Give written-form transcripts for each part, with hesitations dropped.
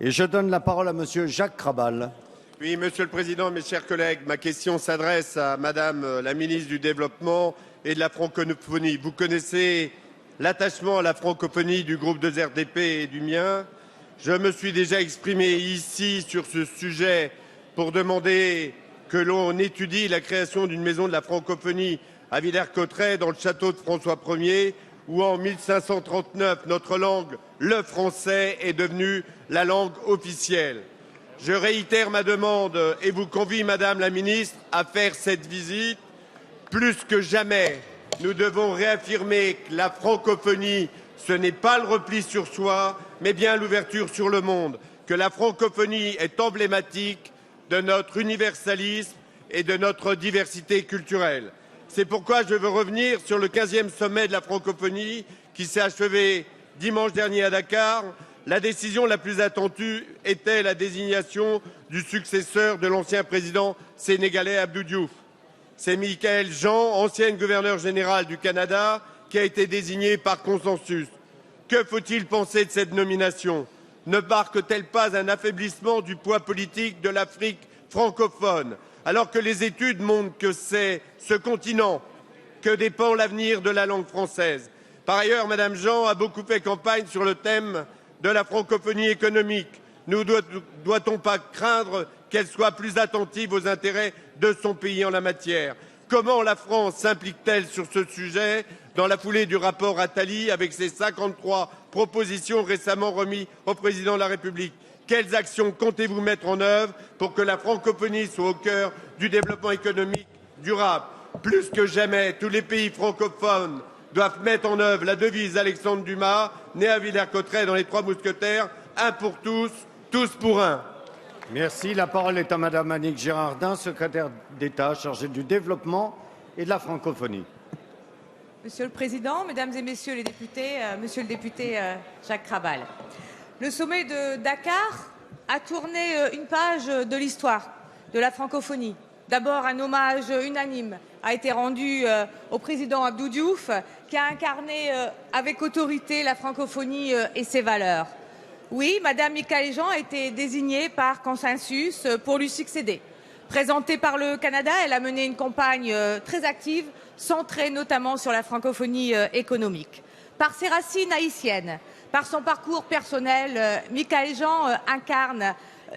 Et je donne la parole à Monsieur Jacques Krabal. Oui, Monsieur le Président, mes chers collègues, ma question s'adresse à Madame la ministre du Développement et de la Francophonie. Vous connaissez l'attachement à la francophonie du groupe 2RDP et du mien. Je me suis déjà exprimé ici sur ce sujet pour demander que l'on étudie la création d'une maison de la francophonie à Villers-Cotterêts, dans le château de François Ier, où en 1539, notre langue, le français, est devenue la langue officielle. Je réitère ma demande et vous convie, Madame la Ministre, à faire cette visite. Plus que jamais, nous devons réaffirmer que la francophonie, ce n'est pas le repli sur soi, mais bien l'ouverture sur le monde, que la francophonie est emblématique de notre universalisme et de notre diversité culturelle. C'est pourquoi je veux revenir sur le 15e sommet de la francophonie qui s'est achevé dimanche dernier à Dakar. La décision la plus attendue était la désignation du successeur de l'ancien président sénégalais Abdou Diouf. C'est Michaël Jean, ancien gouverneur général du Canada, qui a été désigné par consensus. Que faut-il penser de cette nomination? Ne marque-t-elle pas un affaiblissement du poids politique de l'Afrique francophone, alors que les études montrent que c'est ce continent que dépend l'avenir de la langue française? Par ailleurs, Madame Jean a beaucoup fait campagne sur le thème de la francophonie économique. Ne doit-on pas craindre qu'elle soit plus attentive aux intérêts de son pays en la matière? Comment la France s'implique-t-elle sur ce sujet dans la foulée du rapport Attali avec ses 53 propositions récemment remises au Président de la République? Quelles actions comptez-vous mettre en œuvre pour que la francophonie soit au cœur du développement économique durable? Plus que jamais, tous les pays francophones doivent mettre en œuvre la devise Alexandre Dumas, né à Villers-Cotterêts dans les Trois Mousquetaires, un pour tous, tous pour un. Merci. La parole est à Madame Annick Girardin, secrétaire d'État chargée du développement et de la francophonie. Monsieur le Président, Mesdames et Messieurs les députés, Monsieur le député Jacques Krabal, le sommet de Dakar a tourné une page de l'histoire de la francophonie. D'abord, un hommage unanime a été rendu au président Abdou Diouf, qui a incarné avec autorité la francophonie et ses valeurs. Oui, Madame Michaël Jean a été désignée par consensus pour lui succéder. Présentée par le Canada, elle a mené une campagne très active, centrée notamment sur la francophonie économique. Par ses racines haïtiennes, par son parcours personnel, Michaël Jean incarne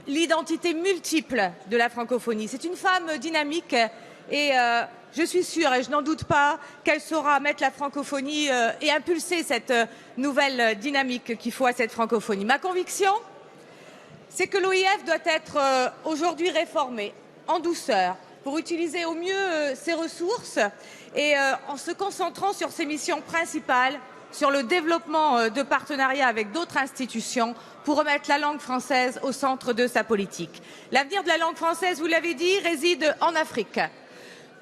l'identité multiple de la francophonie. C'est une femme dynamique et je suis sûre, et je n'en doute pas, qu'elle saura mettre la francophonie et impulser cette nouvelle dynamique qu'il faut à cette francophonie. Ma conviction, c'est que l'OIF doit être aujourd'hui réformé en douceur pour utiliser au mieux ses ressources et en se concentrant sur ses missions principales, sur le développement de partenariats avec d'autres institutions pour remettre la langue française au centre de sa politique. L'avenir de la langue française, vous l'avez dit, réside en Afrique.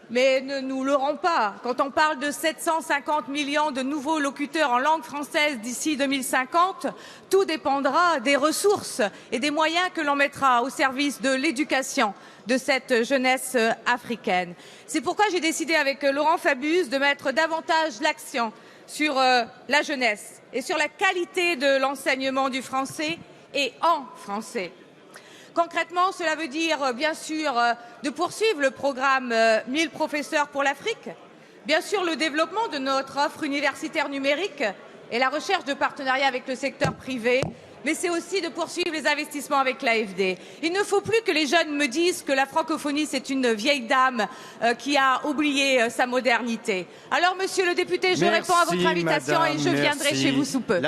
Mais ne nous leurrons pas, quand on parle de 750 millions de nouveaux locuteurs en langue française d'ici 2050, tout dépendra des ressources et des moyens que l'on mettra au service de l'éducation de cette jeunesse africaine. C'est pourquoi j'ai décidé avec Laurent Fabius de mettre davantage l'accent sur la jeunesse et sur la qualité de l'enseignement du français et en français. Concrètement, cela veut dire, bien sûr, de poursuivre le programme 1000 professeurs pour l'Afrique, bien sûr le développement de notre offre universitaire numérique et la recherche de partenariats avec le secteur privé, mais c'est aussi de poursuivre les investissements avec l'AFD. Il ne faut plus que les jeunes me disent que la francophonie, c'est une vieille dame qui a oublié sa modernité. Alors, monsieur le député, je réponds à votre invitation et je viendrai chez vous sous peu.